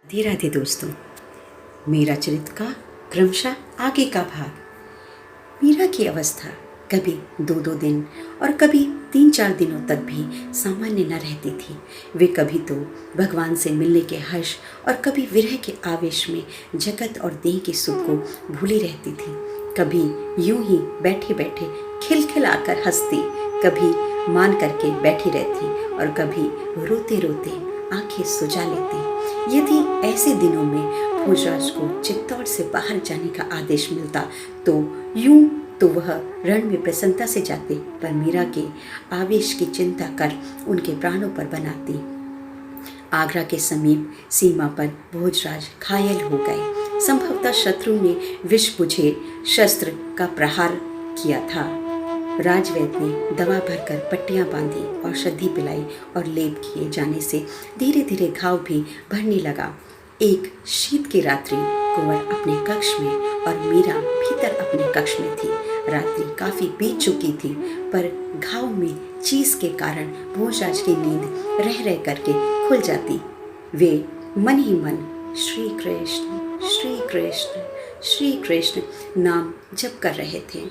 राधे राधे दोस्तों। मेरा चरित्र का क्रमशः आगे का भाग। मीरा की अवस्था कभी 2-2 दिन और कभी 3-4 दिनों तक भी सामान्य न रहती थी। वे कभी तो भगवान से मिलने के हर्ष और कभी विरह के आवेश में जगत और देह के सुख को भूली रहती थी। कभी यूं ही बैठे बैठे खिलखिलाकर हंसती, कभी मान करके बैठी रहती और कभी रोते रोते आंखें सुजा लेती। यदि ऐसे दिनों में भोजराज को चित्तौड़ से बाहर जाने का आदेश मिलता तो यूं तो वह रण में प्रसन्नता से जाते, पर मीरा के आवेश की चिंता कर उनके प्राणों पर बनाती। आगरा के समीप सीमा पर भोजराज घायल हो गए। संभवतः शत्रु ने विष बुझे शस्त्र का प्रहार किया था। राजवैद्य ने दवा भरकर पट्टियां बांधी, औषधि पिलाई और लेप किए जाने से धीरे धीरे घाव भी भरने लगा। एक शीत की रात्रि कुंवर अपने कक्ष में और मीरा भीतर अपने कक्ष में थी। रात्रि काफी बीत चुकी थी, पर घाव में चीज के कारण भोजराज की नींद रह रह करके खुल जाती। वे मन ही मन श्री कृष्ण श्री कृष्ण श्री कृष्ण नाम जप कर रहे थे।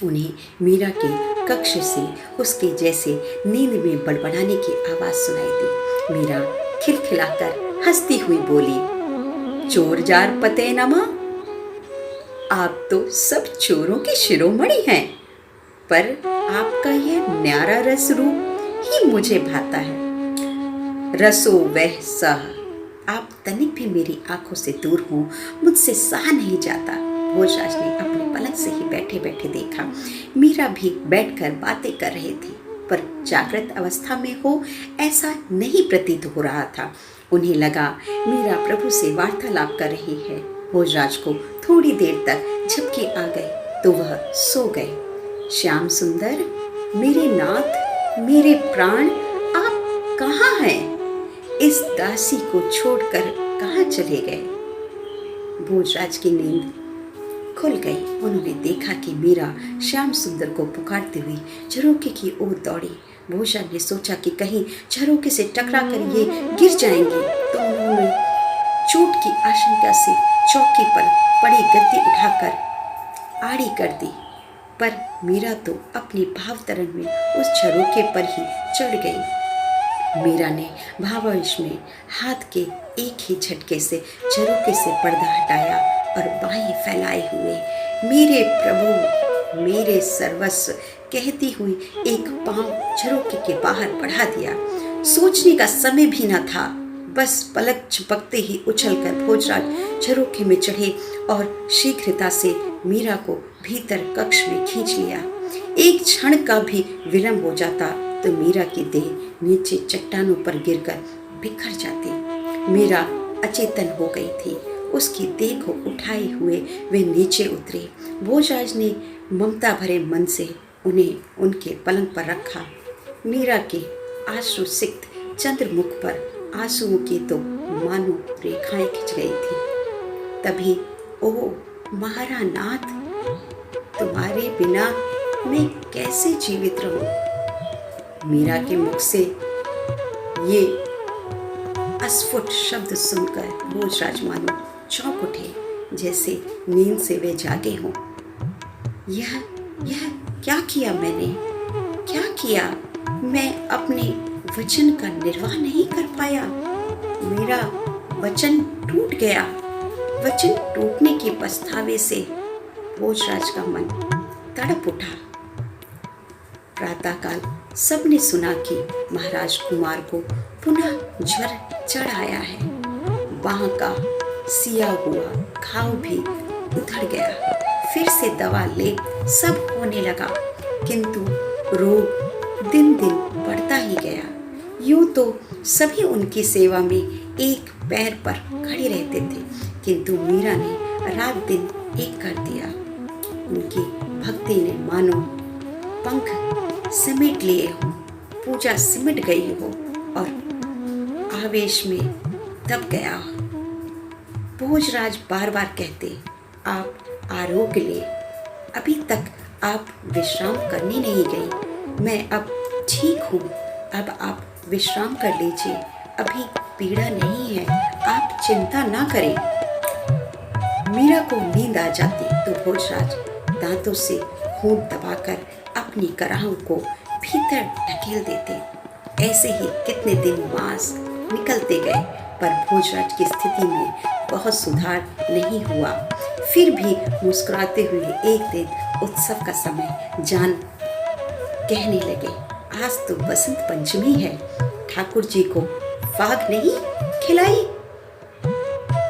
उन्हें मीरा के कक्ष से उसके जैसे नींद में बड़बड़ाने की आवाज सुनाई दी। मीरा खिलखिलाकर हंसती हुई बोली, चोर जार पते नमा, आप तो सब चोरों की शिरोमणि हैं, पर आपका यह न्यारा रस रूप ही मुझे भाता है। रसो वह सह, आप तनिक भी मेरी आंखों से दूर हो, मुझसे सहा नहीं जाता। भोजराज ने अपने पलंग से ही बैठे बैठे देखा। मीरा भी बैठकर बातें कर रही थी, पर जागृत अवस्था में हो ऐसा नहीं प्रतीत हो रहा था। उन्हें लगा मीरा प्रभु से वार्तालाप कर रही है। भोजराज को थोड़ी देर तक झपकी आ गई तो वह सो गए। श्याम सुंदर, मेरे नाथ, मेरे प्राण, आप कहाँ हैं? इस दासी को छोड़कर कहाँ चले गए? भोजराज की नींद खुल गई। उन्होंने देखा कि मीरा श्याम सुंदर को पुकारती हुई झरोखे की ओर दौड़ी। भोजराज ने सोचा कि कहीं झरोखे से टकरा कर ये गिर जाएंगी, तो उन्होंने चोट की आशंका से चौकी पर पड़ी गद्दी उठाकर आड़ी कर दी, पर मीरा तो अपनी भावतरण में उस झरोखे पर ही चढ़ गई। मीरा ने भावावेश में हाथ के एक ही झटके से झरोखे से पर्दा हटाया और बाहें फैलाए हुए, मेरे प्रभु, मेरे सर्वस्व कहती हुई एक पांव झरोखे के बाहर बढ़ा दिया। सोचने का समय भी न था, बस पलक झपकते ही उछलकर भोजराज झरोखे में चढ़े और शीघ्रता से मीरा को भीतर कक्ष में खींच लिया। एक क्षण का भी विलंब हो जाता तो मीरा की देह नीचे चट्टानों पर गिरकर बिखर जाती। मीरा अचेतन हो गई थी। उसकी देह को उठाए हुए वे नीचे उतरे। भोजराज ने ममता भरे मन से उन्हें उनके पलंग पर रखा। मीरा के आंसू सिक्त चंद्रमुख पर आंसुओं की तो मानो रेखाएं खिंच गई थी। तभी ओ महारानाथ, तुम्हारे बिना मैं कैसे जीवित रहूं? मीरा के मुख से ये अस्फुट शब्द सुनकर भोजराज मानो चौंक उठे, जैसे नींद से वे जागे हों। यह क्या किया मैंने? क्या किया? मैं अपने वचन का निर्वाह नहीं कर पाया। मेरा वचन टूट गया। वचन टूटने के पछतावे से भोजराज का मन तड़प उठा। प्रातःकाल सबने सुना कि महाराज कुमार को पुनः ज्वर चढ़ आया है। वहां का सिया हुआ घाव भी उधड़ गया। फिर से दवा ले सब होने लगा, किंतु रोग दिन दिन बढ़ता ही गया। यूं तो सभी उनकी सेवा में एक पैर पर खड़े रहते थे, किंतु मीरा ने रात दिन एक कर दिया। उनकी भक्ति ने मानो पंख समेट लिए हो, पूजा सिमट गई हो और आवेश में दब गया। भोजराज बार बार कहते, आप आरोग्य ले, अभी तक आप विश्राम करने नहीं गई। मैं अब ठीक हूँ, अब आप विश्राम कर लीजिए, अभी पीड़ा नहीं है, आप चिंता ना करें। मीरा को नींद आ जाती तो भोजराज दांतों से होंठ दबाकर अपनी कराहों को भीतर ढकेल देते। ऐसे ही कितने दिन मास निकलते गए, पर भोजराज की स्थिति में बहुत सुधार नहीं हुआ। फिर भी मुस्कुराते हुए एक दिन उत्सव का समय जान कहने लगे, आज तो बसंत पंचमी है, ठाकुर जी को फाग नहीं खिलाई?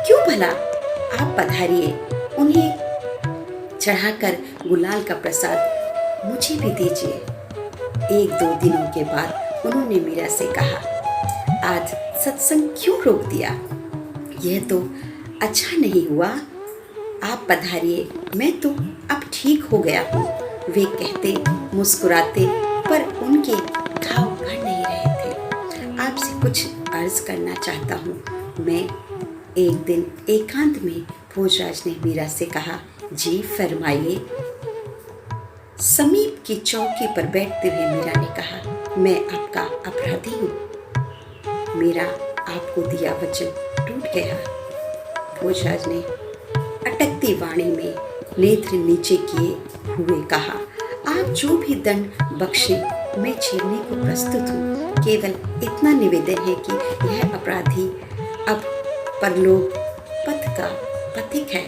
क्यों भला, आप पधारिए, उन्हें चढ़ाकर गुलाल का प्रसाद मुझे भी दीजिए। 1-2 दिनों के बाद उन्होंने मीरा से कहा, आज सत्संग क्यों रोक दिया? यह तो अच्छा नहीं हुआ। आप पधारिए, मैं तो अब ठीक हो गया हूँ। वे कहते मुस्कुराते, पर उनके घाव भर नहीं रहे थे। आपसे कुछ अर्ज करना चाहता हूँ मैं। एक दिन एकांत में भोजराज ने मीरा से कहा, जी फरमाइए। समीप की चौकी पर बैठते हुए मीरा ने कहा, मैं आपका अपराधी हूँ। मेरा आपको दिया वचन टूट गया। भोजराज ने अटकती वाणी में नेत्र नीचे किए हुए कहा, आप जो भी दंड बख्शे मैं झेलने को प्रस्तुत हूँ। केवल इतना निवेदन है कि यह अपराधी अब परलोक पथ का पथिक है।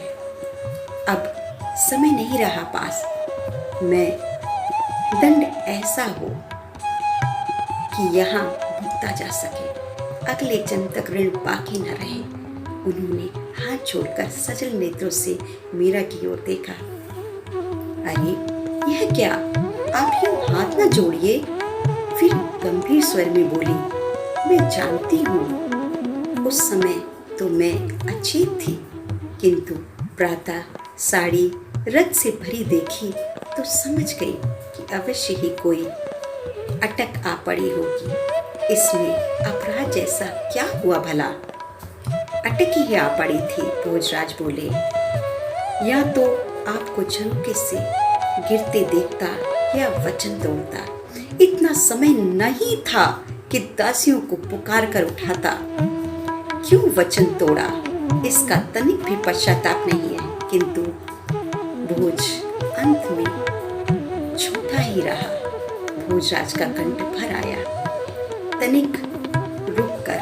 अब समय नहीं रहा पास। मैं दंड ऐसा हो कि यहाँ भुगता जा सके, अगले जन्म तक ऋण बाकी न रहे। उन्होंने हाथ जोड़कर सजल नेत्रों से मीरा की ओर देखा। अरे यह क्या, आप यूं हाथ न जोड़िए। फिर गंभीर स्वर में बोली, मैं जानती हूँ उस समय तो मैं अचेत थी, किंतु प्रातः साड़ी रक्त से भरी देखी तो समझ गई कि अवश्य ही कोई अटक आ पड़ी होगी। इसमें अपराध जैसा क्या हुआ भला? अटकी ही आ पड़ी थी, भोजराज बोले। या तो आपको झरोके से गिरते देखता या वचन तोड़ता। इतना समय नहीं था कि दासियों को पुकार कर उठाता। क्यों वचन तोड़ा, इसका तनिक भी पश्चाताप नहीं है, किंतु भोज अंत में छोटा ही रहा। भोजराज का कंठ भर आया। तनिक रुक कर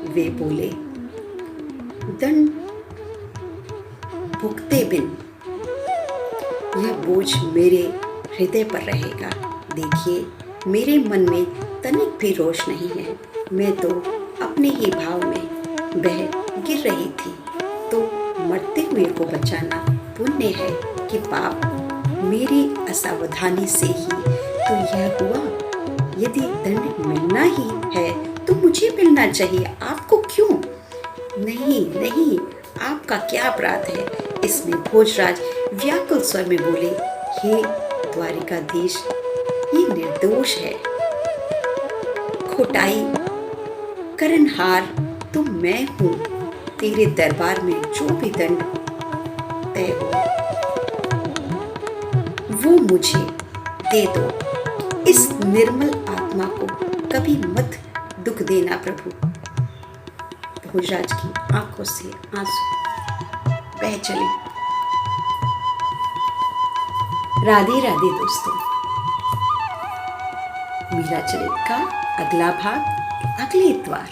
वे बोले, दंड भुगते बिन यह बोझ मेरे हृदय पर रहेगा। देखिए, मेरे मन में तनिक भी रोष नहीं है। मैं तो अपने ही भाव में बह गिर रही थी। तो मरते हुए को बचाना पुण्य है कि पाप? मेरी असावधानी से ही तो यह हुआ। यदि दंड मिलना ही है तो मुझे मिलना चाहिए, आपको क्यों? नहीं नहीं, आपका क्या अपराध है? इसमें भोजराज व्याकुल स्वर में बोले, हे द्वारिकाधीश, ये निर्दोष है। खोटाई करनहार तो मैं हूँ। तेरे दरबार में जो भी दंड तय हो वो मुझे दे दो। इस निर्मल आत्मा को कभी मत दुख देना प्रभु। भोजराज की आंखों से आंसू बह चले। राधे राधे दोस्तों। मीरा चरित्र का अगला भाग अगले इतवार